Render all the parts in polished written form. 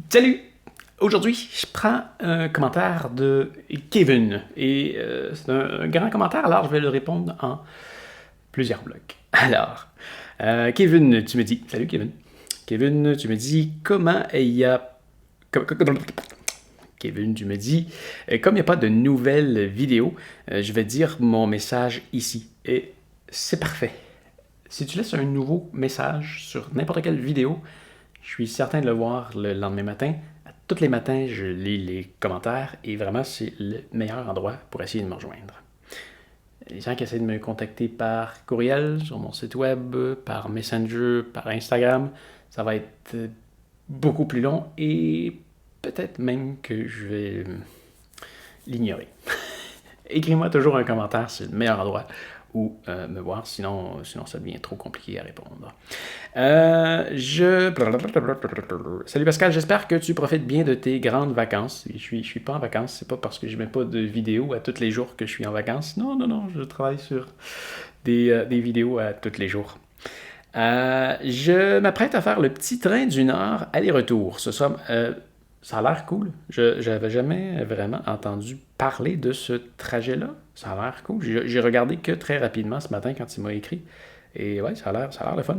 Salut! Aujourd'hui, je prends un commentaire de Kevin et c'est un grand commentaire, alors je vais le répondre en plusieurs blocs. Alors, Kevin, tu me dis... Salut Kevin. Kevin, tu me dis comment il y a... Kevin, tu me dis, comme il n'y a pas de nouvelles vidéos, je vais dire mon message ici. Et c'est parfait. Si tu laisses un nouveau message sur n'importe quelle vidéo, je suis certain de le voir le lendemain matin. Tous les matins, je lis les commentaires et vraiment, c'est le meilleur endroit pour essayer de me rejoindre. Les gens qui essaient de me contacter par courriel, sur mon site web, par Messenger, par Instagram, ça va être beaucoup plus long et peut-être même que je vais l'ignorer. Écris-moi toujours un commentaire, c'est le meilleur endroit où me voir, sinon ça devient trop compliqué à répondre. Salut Pascal, j'espère que tu profites bien de tes grandes vacances. Je suis pas en vacances, c'est pas parce que je mets pas de vidéos à tous les jours que je suis en vacances. Non, je travaille sur des vidéos à tous les jours. Je m'apprête à faire le petit train du Nord aller-retour. Ça a l'air cool. Je n'avais jamais vraiment entendu parler de ce trajet-là. Ça a l'air cool. J'ai regardé que très rapidement ce matin quand il m'a écrit. Et ouais, ça a l'air le fun.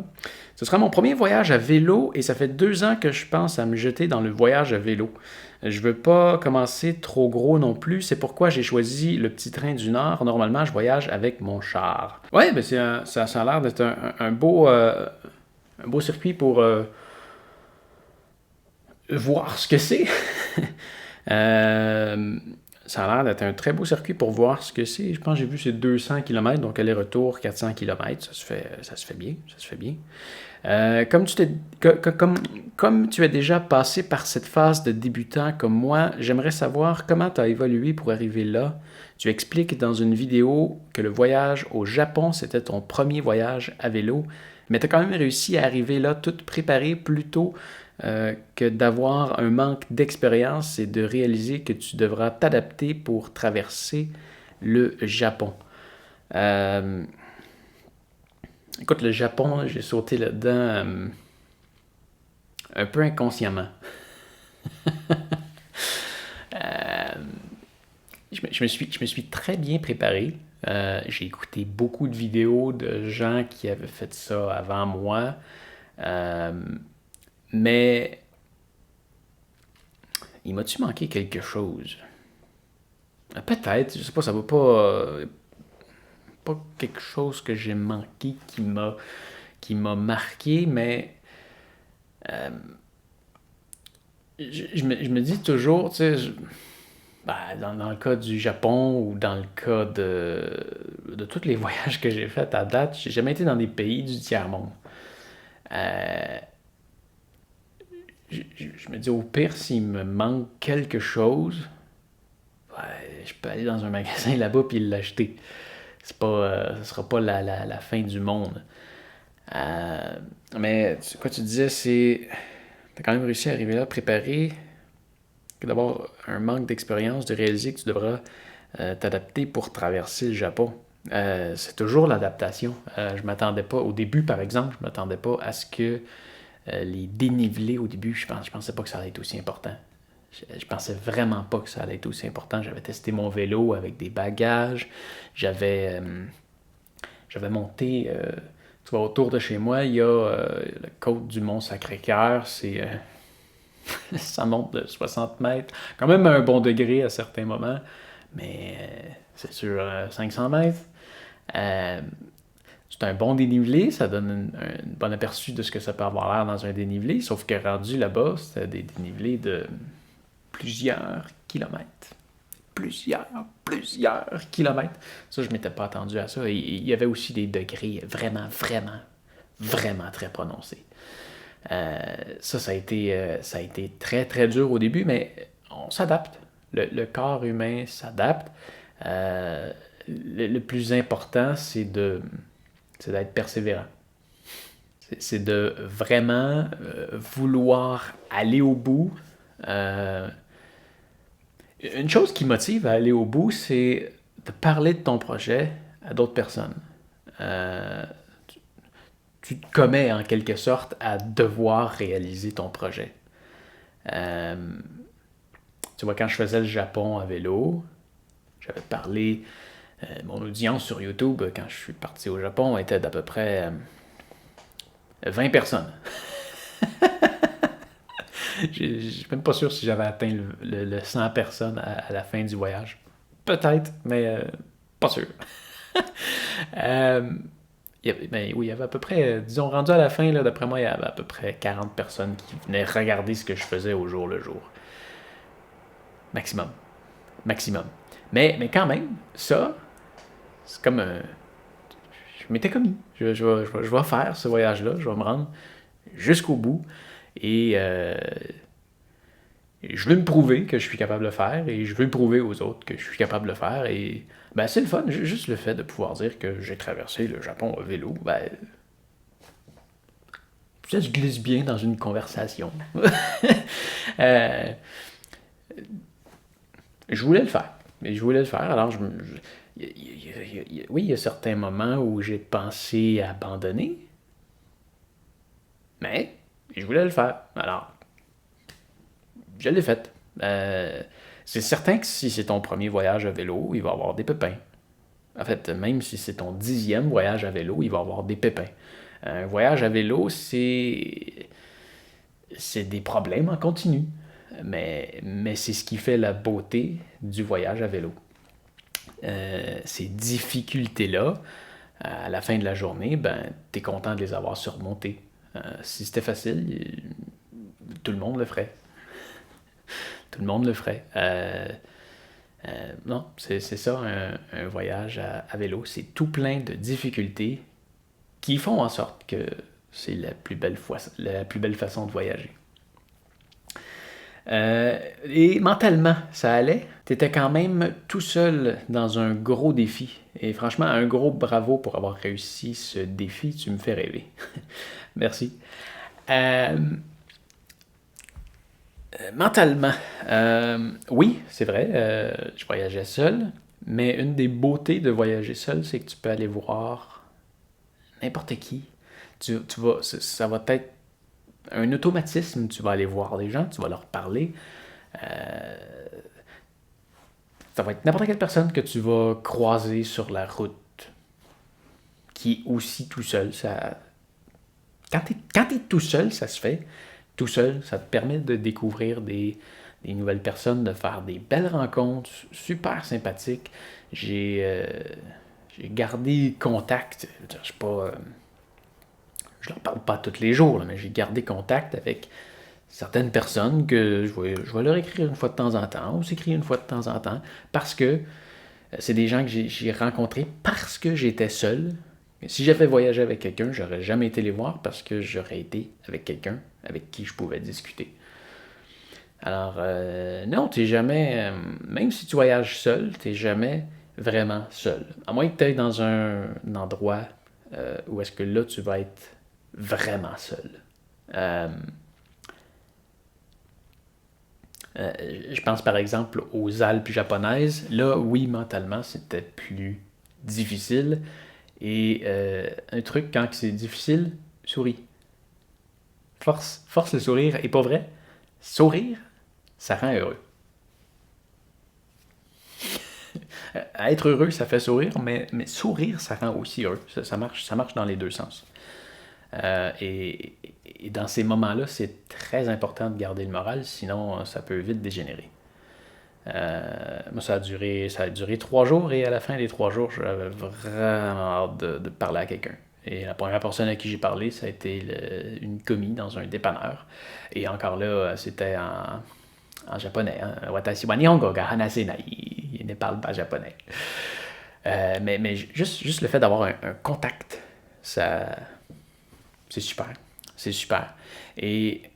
Ce sera mon premier voyage à vélo et ça fait 2 ans que je pense à me jeter dans le voyage à vélo. Je veux pas commencer trop gros non plus, c'est pourquoi j'ai choisi le petit train du Nord. Normalement, je voyage avec mon char. Ouais, ben ça a l'air d'être un beau circuit pour voir ce que c'est. Ça a l'air d'être un très beau circuit pour voir ce que c'est. Je pense que j'ai vu c'est 200 km, donc aller-retour 400 km. Ça se fait bien. Comme tu as déjà passé par cette phase de débutant comme moi, j'aimerais savoir comment tu as évolué pour arriver là. Tu expliques dans une vidéo que le voyage au Japon, c'était ton premier voyage à vélo, mais tu as quand même réussi à arriver là toute préparée plus tôt que d'avoir un manque d'expérience et de réaliser que tu devras t'adapter pour traverser le Japon. Écoute, le Japon, j'ai sauté là-dedans un peu inconsciemment. Je me suis très bien préparé. J'ai écouté beaucoup de vidéos de gens qui avaient fait ça avant moi. Mais il m'a-tu manqué quelque chose? Peut-être, je sais pas, ça va pas quelque chose que j'ai manqué qui m'a marqué, mais je me dis toujours, tu sais, dans le cas du Japon ou dans le cas de tous les voyages que j'ai faits à date, j'ai jamais été dans des pays du tiers-monde. Euh, je me dis, au pire, s'il me manque quelque chose, ouais, je peux aller dans un magasin là-bas puis l'acheter. C'est pas, ce sera pas la fin du monde. Euh, mais quoi tu disais, c'est. T'as quand même réussi à arriver là préparé, que d'avoir un manque d'expérience, de réaliser que tu devras t'adapter pour traverser le Japon. C'est toujours l'adaptation. Je m'attendais pas, au début par exemple, je m'attendais pas à ce que les dénivelés au début, je pensais pas que ça allait être aussi important. Je pensais vraiment pas que ça allait être aussi important. J'avais testé mon vélo avec des bagages. J'avais monté, tu vois, autour de chez moi, il y a la côte du Mont-Sacré-Cœur. Ça monte de 60 mètres. Quand même un bon degré à certains moments, mais c'est sur 500 mètres. Euh, c'est un bon dénivelé, ça donne un bon aperçu de ce que ça peut avoir l'air dans un dénivelé, sauf que rendu là-bas, c'était des dénivelés de plusieurs kilomètres. Plusieurs kilomètres. Ça, je m'étais pas attendu à ça. Et il y avait aussi des degrés vraiment très prononcés. Ça a été très très dur au début, mais on s'adapte. Le corps humain s'adapte. Le plus important, c'est d'être persévérant. C'est de vraiment vouloir aller au bout. Une chose qui motive à aller au bout, c'est de parler de ton projet à d'autres personnes. Euh, tu te commets en quelque sorte à devoir réaliser ton projet. Euh, Tu vois, quand je faisais le Japon à vélo, j'avais parlé, mon audience sur YouTube, quand je suis parti au Japon, était d'à peu près 20 personnes. Je suis même pas sûr si j'avais atteint le 100 personnes à la fin du voyage. Peut-être, mais pas sûr. Euh, oui, il y avait à peu près, disons, rendu à la fin, là, d'après moi, il y avait à peu près 40 personnes qui venaient regarder ce que je faisais au jour le jour. Maximum. Maximum. Mais quand même, ça, c'est comme un. Je m'étais commis. Je vais faire ce voyage-là. Je vais me rendre jusqu'au bout. Et je veux me prouver que je suis capable de le faire. Et je veux prouver aux autres que je suis capable de le faire. Et ben, c'est le fun. Juste le fait de pouvoir dire que j'ai traversé le Japon à vélo. Ben, ça se glisse bien dans une conversation. Euh, je voulais le faire. Et je voulais le faire. Alors, oui, il y a certains moments où j'ai pensé abandonner. Mais je voulais le faire. Alors, je l'ai fait. C'est certain que si c'est ton premier voyage à vélo, il va y avoir des pépins. En fait, même si c'est ton 10e voyage à vélo, il va y avoir des pépins. Un voyage à vélo, c'est des problèmes en continu. Mais c'est ce qui fait la beauté du voyage à vélo. Ces difficultés-là, à la fin de la journée, ben, tu es content de les avoir surmontées. Si c'était facile, tout le monde le ferait. Tout le monde le ferait. Non, c'est ça, un voyage à vélo. C'est tout plein de difficultés qui font en sorte que c'est la plus belle façon de voyager. Et mentalement, ça allait. T'étais quand même tout seul dans un gros défi. Et franchement, un gros bravo pour avoir réussi ce défi. Tu me fais rêver. Merci. Euh, Mentalement, oui, c'est vrai, je voyageais seul, mais une des beautés de voyager seul, c'est que tu peux aller voir n'importe qui. Ça va être un automatisme, tu vas aller voir des gens, tu vas leur parler. Euh, Ça va être n'importe quelle personne que tu vas croiser sur la route, qui est aussi tout seul. Quand t'es tout seul, ça se fait. Tout seul, ça te permet de découvrir des nouvelles personnes, de faire des belles rencontres, super sympathiques. J'ai gardé contact. Je suis pas, je leur parle pas tous les jours, là, mais j'ai gardé contact avec certaines personnes que je vais leur écrire une fois de temps en temps, ou s'écrire une fois de temps en temps, parce que c'est des gens que j'ai rencontrés parce que j'étais seul. Si j'avais voyagé avec quelqu'un, j'aurais jamais été les voir parce que j'aurais été avec quelqu'un avec qui je pouvais discuter. Alors, non, t'es jamais, même si tu voyages seul, t'es jamais vraiment seul. À moins que tu ailles dans un endroit où est-ce que là, tu vas être vraiment seul. Euh, euh, je pense par exemple aux Alpes japonaises. Là, oui, mentalement, c'était plus difficile. Et un truc, quand c'est difficile, souris. Force le sourire. Et pas vrai, sourire, ça rend heureux. Être heureux, ça fait sourire, mais sourire, ça rend aussi heureux. Ça marche dans les deux sens. Et dans ces moments-là, c'est très important de garder le moral, sinon ça peut vite dégénérer. Moi, ça a duré 3 jours et à la fin des 3 jours, j'avais vraiment hâte de parler à quelqu'un. Et la première personne à qui j'ai parlé, ça a été une commis dans un dépanneur. Et encore là, c'était en japonais. Hein. Watashi wa nihongo ga hanase nai. Il ne parle pas japonais. Mais juste le fait d'avoir un contact, ça, c'est super. C'est super. Et,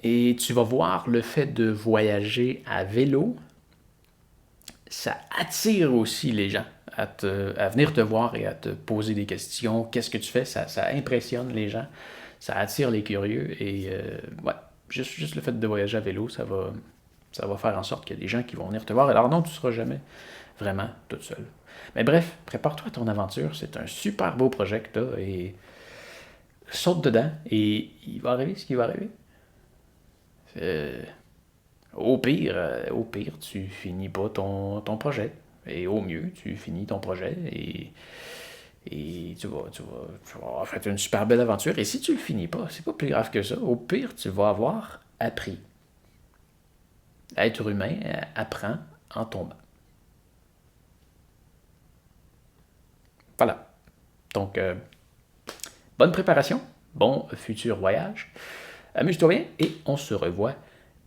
et tu vas voir le fait de voyager à vélo, ça attire aussi les gens à venir te voir et à te poser des questions. Qu'est-ce que tu fais? Ça impressionne les gens, ça attire les curieux et ouais, juste le fait de voyager à vélo, ça va faire en sorte qu'il y a des gens qui vont venir te voir. Alors non, tu ne seras jamais vraiment toute seule. Mais bref, prépare-toi à ton aventure, c'est un super beau projet que tu as et saute dedans et il va arriver ce qui va arriver. Au pire, tu finis pas ton projet. Et au mieux, tu finis ton projet et tu vas avoir fait une super belle aventure. Et si tu le finis pas, c'est pas plus grave que ça. Au pire, tu vas avoir appris. L'être humain apprend en tombant. Voilà. Donc, bonne préparation, bon futur voyage. Amuse-toi bien et on se revoit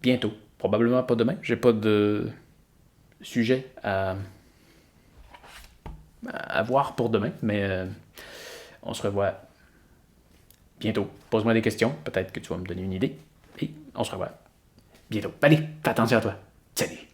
bientôt. Probablement pas demain. J'ai pas de sujet à voir pour demain, mais on se revoit bientôt. Pose-moi des questions, peut-être que tu vas me donner une idée. Et on se revoit bientôt. Allez, fais attention à toi. Salut!